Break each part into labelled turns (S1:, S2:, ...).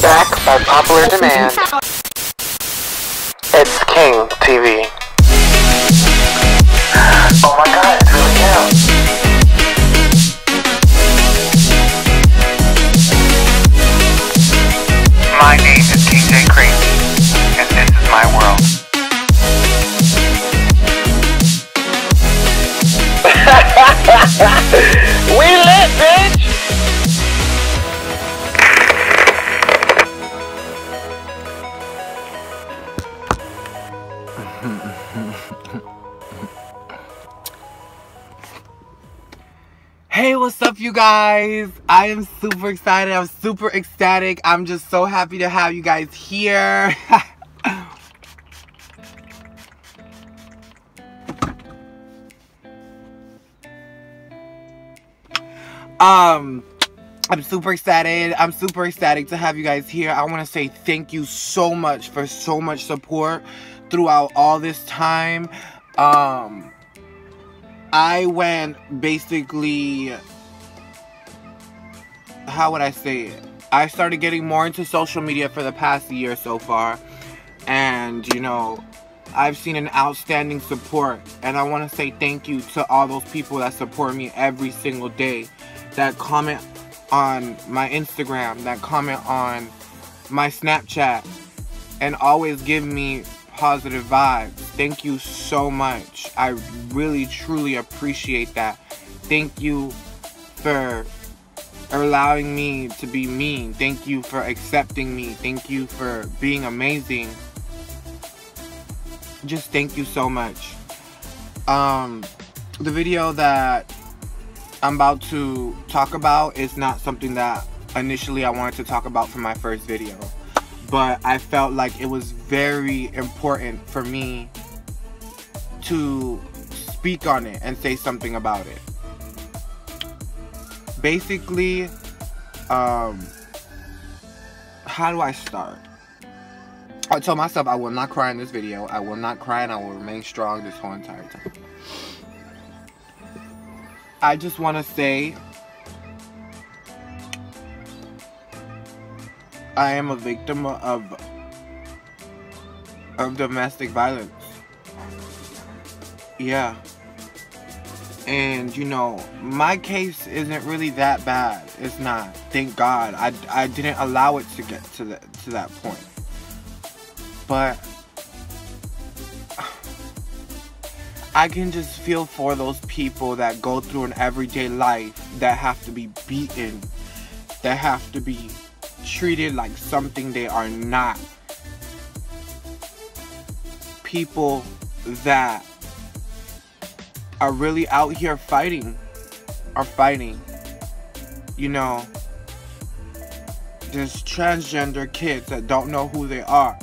S1: back by popular demand. It's King TV. Oh my god, it's really him. My name is King JCRAZY, and this is my world. We lit, bitch!
S2: Hey, what's up, you guys? I am super excited. I'm super ecstatic. I'm just so happy to have you guys here. I'm super excited. I'm super ecstatic to have you guys here. I want to say thank you so much for so much support throughout all this time. I went basically, how would I say it? I started getting more into social media for the past year so far. And, you know, I've seen an outstanding support. And I want to say thank you to all those people that support me every single day. That comment on my Instagram, that comment on my Snapchat, and always give me positive vibes. Thank you so much. I really truly appreciate that. Thank you for allowing me to be me. Thank you for accepting me. Thank you for being amazing. Just thank you so much. The video that I'm about to talk about is not something that initially I wanted to talk about for my first video, but I felt like it was very important for me to speak on it and say something about it. Basically, how do I start? I told myself I will not cry in this video. I will not cry, and I will remain strong this whole entire time. I just want to say I am a victim of domestic violence. Yeah. And, you know, my case isn't really that bad. It's not. Thank God. I didn't allow it to get to that point. But I can just feel for those people that go through an everyday life, that have to be beaten, that have to be treated like something they are not. People that are really out here fighting, you know. There's transgender kids that don't know who they are.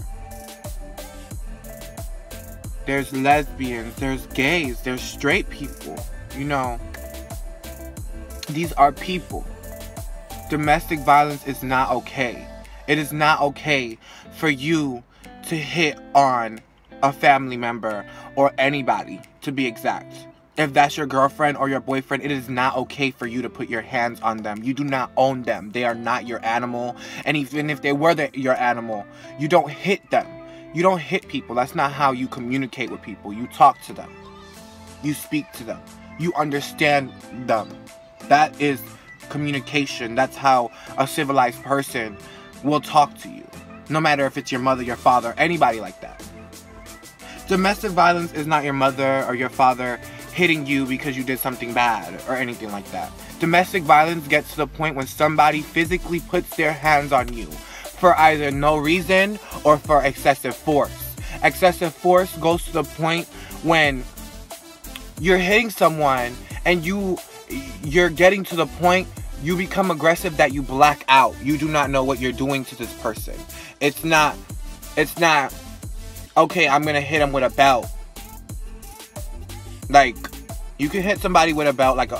S2: There's lesbians, there's gays, there's straight people, you know. These are people. Domestic violence is not okay. It is not okay for you to hit on a family member or anybody, to be exact. If that's your girlfriend or your boyfriend, it is not okay for you to put your hands on them. You do not own them. They are not your animal. And even if they were your animal, you don't hit them. You don't hit people. That's not how you communicate with people. You talk to them. You speak to them. You understand them. That is communication. That's how a civilized person will talk to you. No matter if it's your mother, your father, anybody like that. Domestic violence is not your mother or your father hitting you because you did something bad or anything like that. Domestic violence gets to the point when somebody physically puts their hands on you for either no reason or for excessive force. Excessive force goes to the point when you're hitting someone and you're getting to the point you become aggressive that you black out. You do not know what you're doing to this person. It's not okay, I'm gonna hit him with a belt. Like, you can hit somebody with a belt, like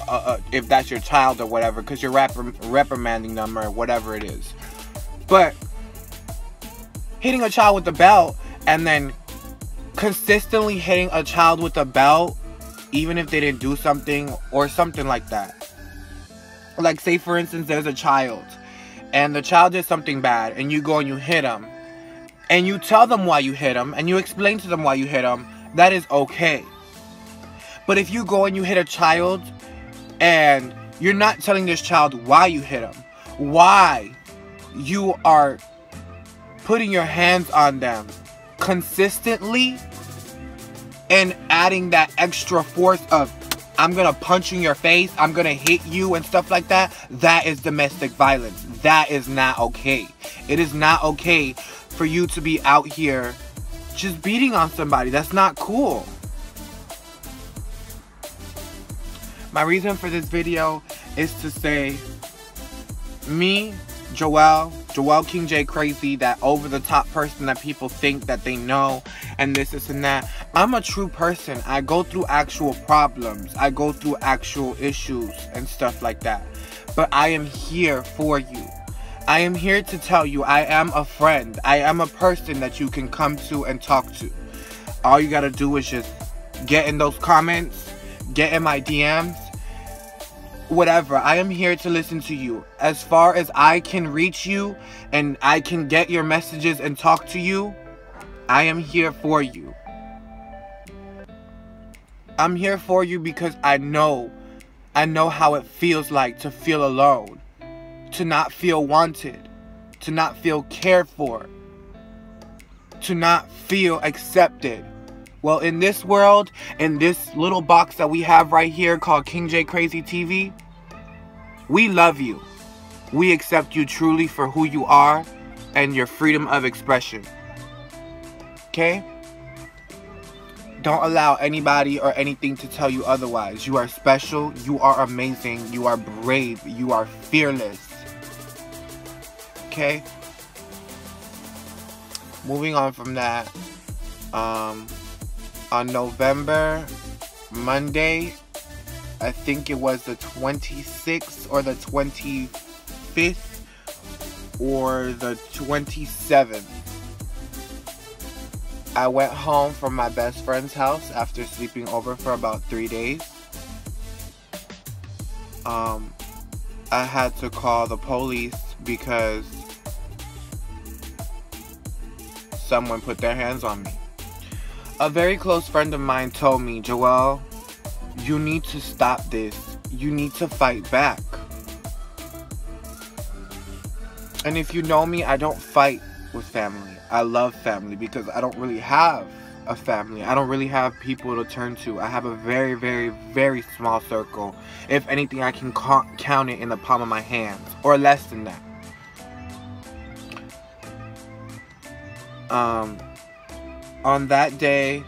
S2: if that's your child or whatever, because you're reprimanding them or whatever it is. But hitting a child with a belt and then consistently hitting a child with a belt, even if they didn't do something or something like that. Like, say for instance, there's a child and the child did something bad, and you go and you hit them, and you tell them why you hit them, and you explain to them why you hit them, that is okay. But if you go and you hit a child, and you're not telling this child why you hit them, why you are putting your hands on them consistently, and adding that extra force of, I'm gonna punch in your face, I'm gonna hit you and stuff like that, that is domestic violence. That is not okay. It is not okay for you to be out here just beating on somebody. That's not cool. My reason for this video is to say, me, Joel King JCRAZY, that over the top person that people think that they know, and this and that. I'm a true person. I go through actual problems. I go through actual issues and stuff like that. But I am here for you. I am here to tell you I am a friend. I am a person that you can come to and talk to. All you gotta do is just get in those comments, get in my DMs, whatever. I am here to listen to you. As far as I can reach you and I can get your messages and talk to you, I am here for you. I'm here for you because I know how it feels like to feel alone, to not feel wanted, to not feel cared for, to not feel accepted. Well, in this world, in this little box that we have right here called King JCRAZY TV, we love you. We accept you truly for who you are and your freedom of expression. Okay? Don't allow anybody or anything to tell you otherwise. You are special. You are amazing. You are brave. You are fearless. Okay? Moving on from that. On November, Monday, I think it was the 26th or the 25th or the 27th. I went home from my best friend's house after sleeping over for about 3 days. I had to call the police because someone put their hands on me. A very close friend of mine told me, Joel, you need to stop this. You need to fight back. And if you know me, I don't fight with family. I love family because I don't really have a family. I don't really have people to turn to. I have a very, very, very small circle. If anything, I can count it in the palm of my hands, or less than that. On that day,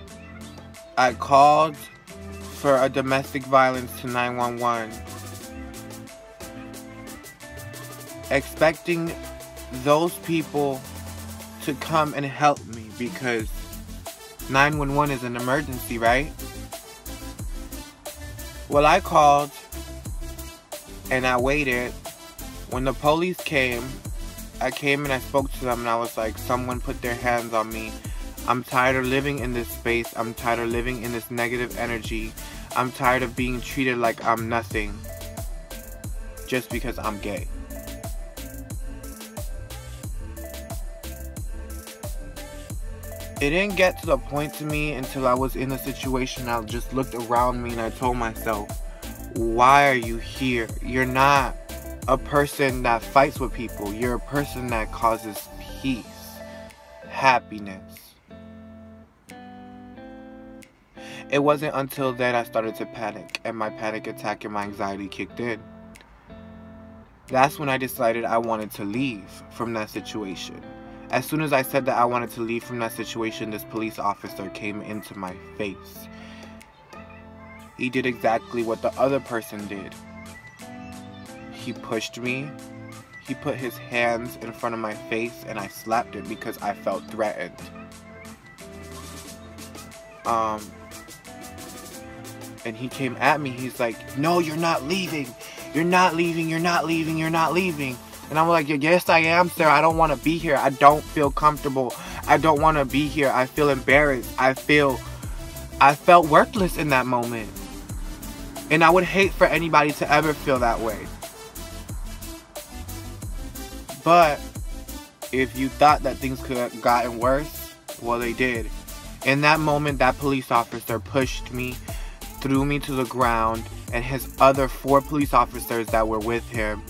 S2: I called for a domestic violence to 911, expecting those people to come and help me because 911 is an emergency, right? Well, I called and I waited. When the police came, I came and I spoke to them and I was like, someone put their hands on me. I'm tired of living in this space. I'm tired of living in this negative energy. I'm tired of being treated like I'm nothing just because I'm gay. It didn't get to the point to me until I was in a situation. I just looked around me and I told myself, why are you here? You're not a person that fights with people. You're a person that causes peace, happiness. It wasn't until then I started to panic, and my panic attack and my anxiety kicked in. That's when I decided I wanted to leave from that situation. As soon as I said that I wanted to leave from that situation, this police officer came into my face. He did exactly what the other person did. He pushed me. He put his hands in front of my face and I slapped it because I felt threatened. And he came at me. He's like, no, you're not leaving. You're not leaving. You're not leaving. You're not leaving. And I'm like, yes, I am, sir. I don't want to be here. I don't feel comfortable. I don't want to be here. I feel embarrassed. I felt worthless in that moment. And I would hate for anybody to ever feel that way. But if you thought that things could have gotten worse, well, they did. In that moment, that police officer pushed me, threw me to the ground, and his other 4 police officers that were with him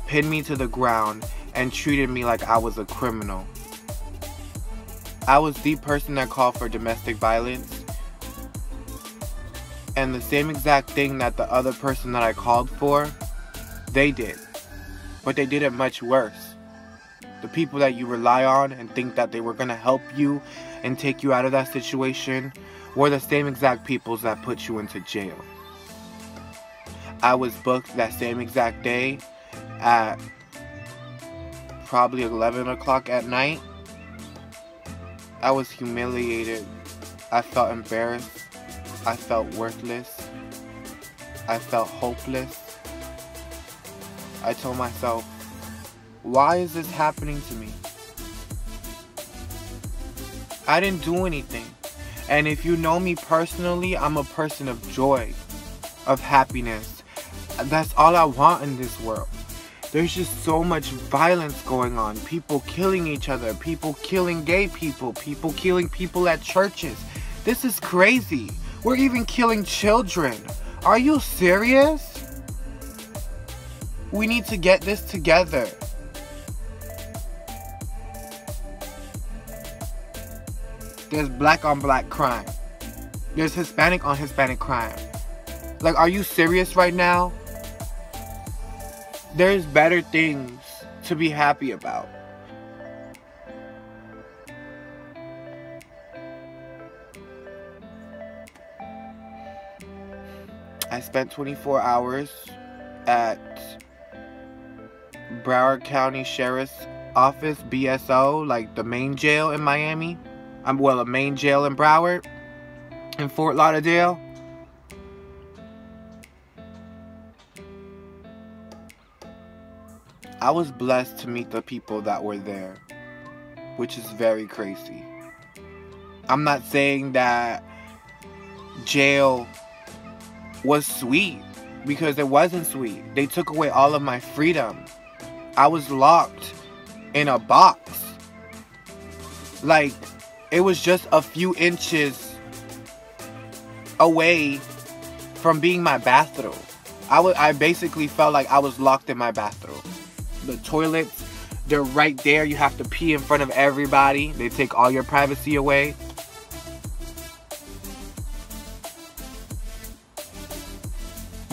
S2: pinned me to the ground and treated me like I was a criminal. I was the person that called for domestic violence, and the same exact thing that the other person that I called for, they did. But they did it much worse. The people that you rely on and think that they were going to help you and take you out of that situation were the same exact people that put you into jail. I was booked that same exact day at probably 11 o'clock at night. I was humiliated. I felt embarrassed. I felt worthless. I felt hopeless. I told myself, why is this happening to me? I didn't do anything. And if you know me personally, I'm a person of joy, of happiness. That's all I want in this world. There's just so much violence going on. People killing each other. People killing gay people. People killing people at churches. This is crazy. We're even killing children. Are you serious? We need to get this together. There's black on black crime. There's Hispanic on Hispanic crime. Like, are you serious right now? There's better things to be happy about. I spent 24 hours at Broward County Sheriff's Office, BSO, like the main jail in Miami. A main jail in Broward, in Fort Lauderdale. I was blessed to meet the people that were there, which is very crazy. I'm not saying that jail was sweet, because it wasn't sweet. They took away all of my freedom. I was locked in a box. Like, it was just a few inches away from being my bathroom. I basically felt like I was locked in my bathroom. The toilets, they're right there. You have to pee in front of everybody. They take all your privacy away.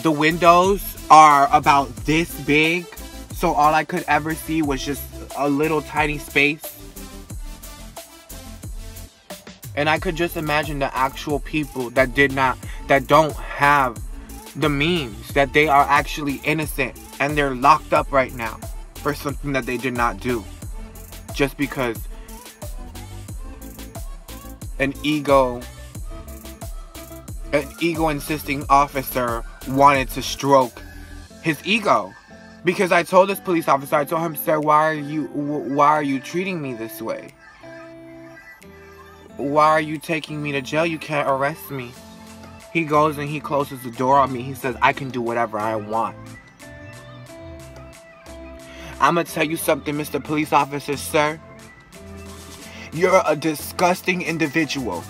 S2: The windows are about this big, so all I could ever see was just a little tiny space. And I could just imagine the actual people that don't have the means, that they are actually innocent and they're locked up right now for something that they did not do, just because an ego insisting officer wanted to stroke his ego. Because I told this police officer, I told him, sir, why are you treating me this way? Why are you taking me to jail? You can't arrest me. He goes and he closes the door on me. He says, I can do whatever I want. I'm going to tell you something, Mr. Police Officer, sir. You're a disgusting individual.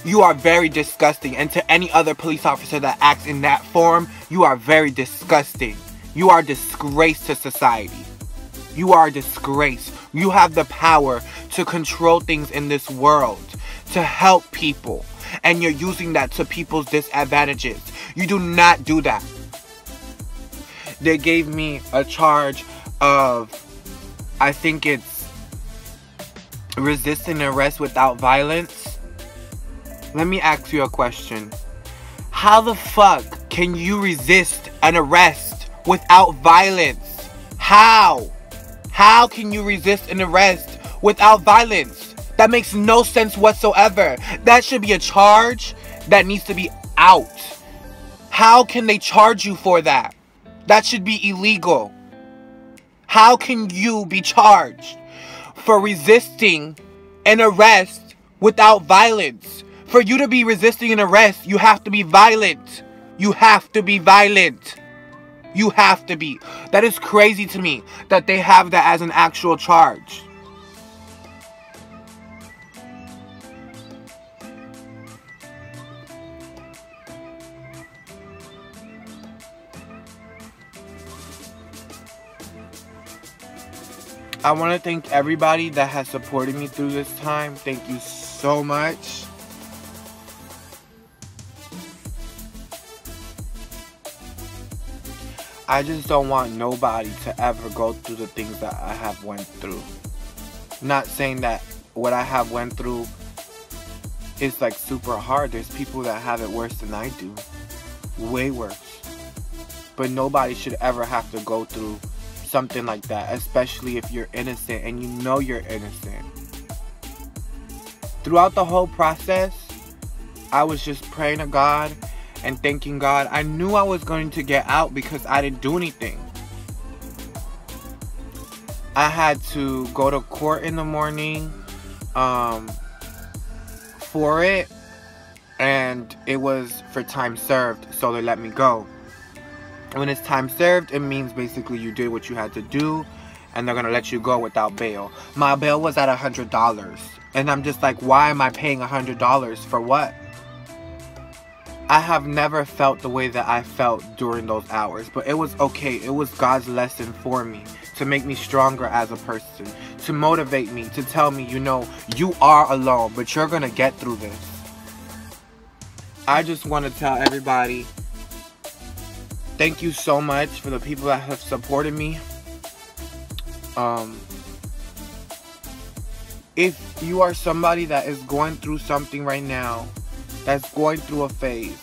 S2: You are very disgusting. And to any other police officer that acts in that form, you are very disgusting. You are a disgrace to society. You are a disgrace. You have the power to control things in this world, to help people, and you're using that to people's disadvantages. You do not do that. They gave me a charge of, I think it's resisting arrest without violence. Let me ask you a question. How the fuck can you resist an arrest without violence? How? How can you resist an arrest without violence? That makes no sense whatsoever. That should be a charge that needs to be out. How can they charge you for that? That should be illegal. How can you be charged for resisting an arrest without violence? For you to be resisting an arrest, you have to be violent. You have to be violent. You have to be. That is crazy to me that they have that as an actual charge. I want to thank everybody that has supported me through this time. Thank you so much. I just don't want nobody to ever go through the things that I have went through. Not saying that what I have went through is like super hard. There's people that have it worse than I do. Way worse. But nobody should ever have to go through something like that, especially if you're innocent and you know you're innocent. Throughout the whole process, I was just praying to God and thanking God. I knew I was going to get out because I didn't do anything. I had to go to court in the morning for it, and it was for time served, so they let me go. When it's time served, it means basically you did what you had to do and they're gonna let you go without bail. My bail was at $100, and I'm just like, why am I paying $100 for what? I have never felt the way that I felt during those hours, but it was okay. It was God's lesson for me to make me stronger as a person, to motivate me, to tell me, you know, you are alone, but you're gonna get through this. I just want to tell everybody, thank you so much for the people that have supported me. If you are somebody that is going through something right now, that's going through a phase,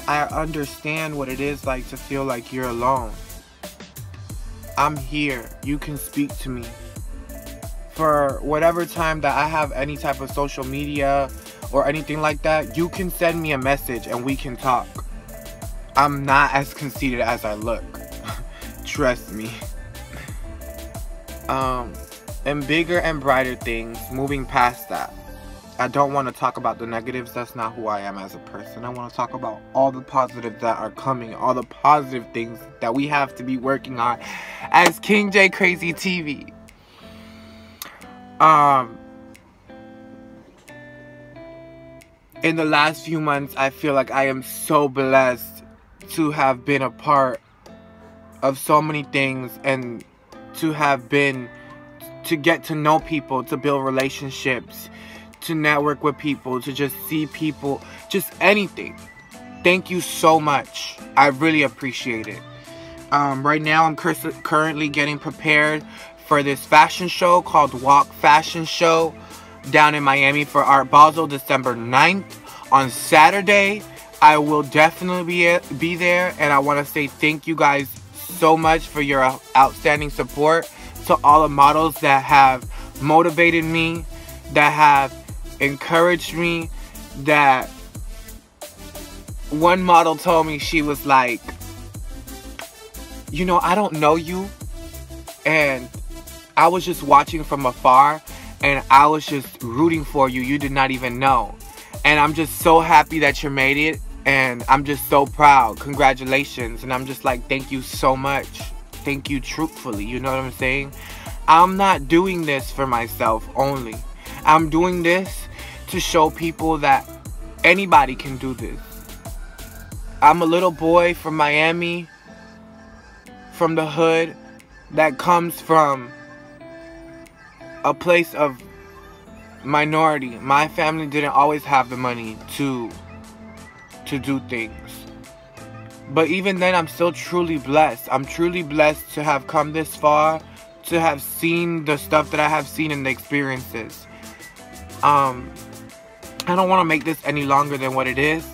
S2: I understand what it is like to feel like you're alone. I'm here. You can speak to me. For whatever time that I have any type of social media or anything like that, you can send me a message and we can talk. I'm not as conceited as I look. Trust me. And bigger and brighter things, moving past that. I don't want to talk about the negatives. That's not who I am as a person. I want to talk about all the positives that are coming, all the positive things that we have to be working on as King JCRAZY TV. In the last few months, I feel like I am so blessed to have been a part of so many things, and to get to know people, to build relationships, to network with people, to just see people, just anything. Thank you so much. I really appreciate it. Right now I'm currently getting prepared for this fashion show called Walk Fashion Show down in Miami for Art Basel, December 9th. On Saturday, I will definitely be there, and I want to say thank you guys so much for your outstanding support, to all the models that have motivated me, that have encouraged me. That one model told me, she was like, you know, I don't know you, and I was just watching from afar, and I was just rooting for you. You did not even know, and I'm just so happy that you made it, and I'm just so proud. Congratulations. And I'm just like, thank you so much. Thank you truthfully. You know what I'm saying? I'm not doing this for myself only. I'm doing this to show people that anybody can do this. I'm a little boy from Miami, from the hood, that comes from a place of minority. My family didn't always have the money to do things. But even then, I'm still truly blessed. I'm truly blessed to have come this far, to have seen the stuff that I have seen and the experiences. I don't want to make this any longer than what it is.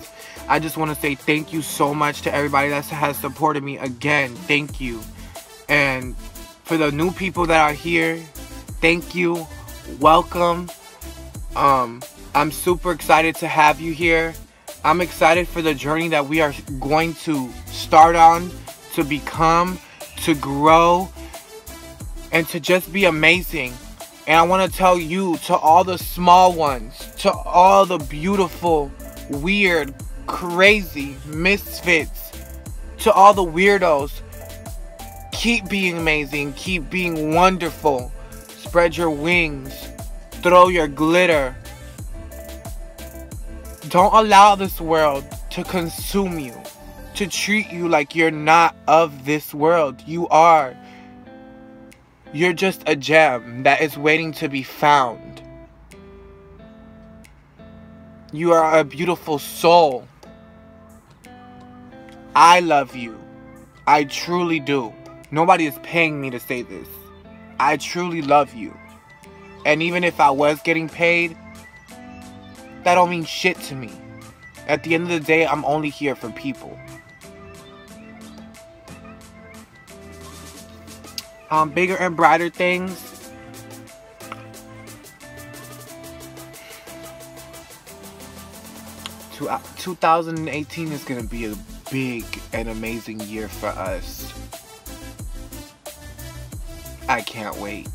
S2: I just want to say thank you so much to everybody that has supported me. Again, thank you. And for the new people that are here, thank you. Welcome. I'm super excited to have you here. I'm excited for the journey that we are going to start on, to become, to grow, and to just be amazing. And I want to tell you, to all the small ones, to all the beautiful, weird, crazy misfits, To all the weirdos, keep being amazing. Keep being wonderful. Spread your wings. Throw your glitter. Don't allow this world to consume you. To treat you like you're not of this world. You are. You're just a gem that is waiting to be found. You are a beautiful soul. I love you. I truly do. Nobody is paying me to say this. I truly love you. And even if I was getting paid, that don't mean shit to me. At the end of the day, I'm only here for people. Bigger and brighter things. 2018 is gonna be a big and amazing year for us. I can't wait.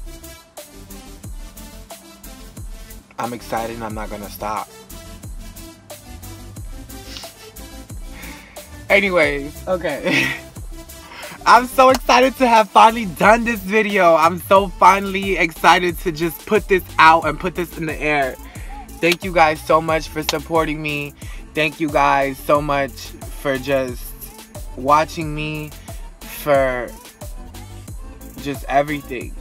S2: I'm excited and I'm not gonna stop. Anyways, okay. I'm so excited to have finally done this video. I'm so finally excited to just put this out and put this in the air. Thank you guys so much for supporting me. Thank you guys so much for just watching me, for just everything.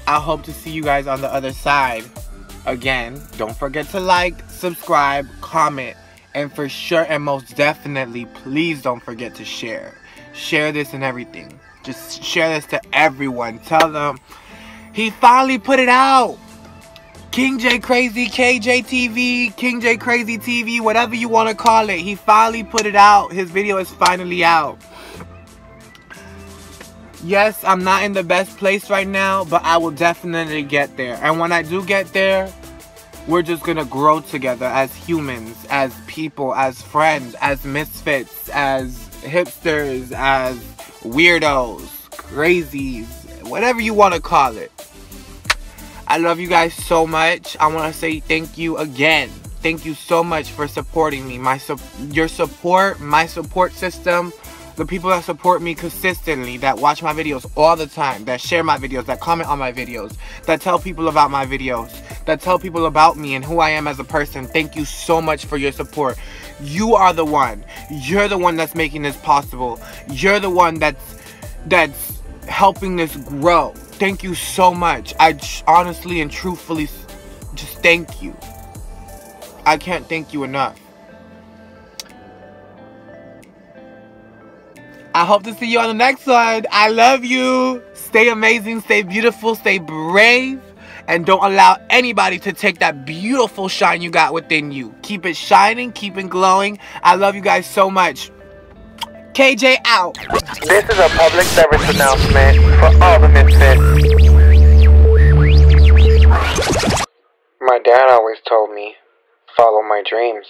S2: I hope to see you guys on the other side. Again, don't forget to like, subscribe, comment, and for sure and most definitely, please don't forget to share. Share this and everything. Just share this to everyone. Tell them he finally put it out. King JCRAZY, KJTV, King JCRAZY TV, whatever you want to call it. He finally put it out. His video is finally out. Yes, I'm not in the best place right now, but I will definitely get there. And when I do get there, we're just gonna grow together as humans, as people, as friends, as misfits, as hipsters, as weirdos, crazies, whatever you want to call it. I love you guys so much. I want to say thank you again. Thank you so much for supporting me. Your support, my support system, the people that support me consistently, that watch my videos all the time, that share my videos, that comment on my videos, that tell people about my videos, that tell people about me and who I am as a person. Thank you so much for your support. You are the one. You're the one that's making this possible. You're the one that's helping this grow. Thank you so much. I honestly and truthfully just thank you. I can't thank you enough. I hope to see you on the next one. I love you. Stay amazing, stay beautiful, stay brave, and don't allow anybody to take that beautiful shine you got within you. Keep it shining, keep it glowing. I love you guys so much. KJ out.
S1: This is a public service announcement for all the misfits. My dad always told me, follow my dreams.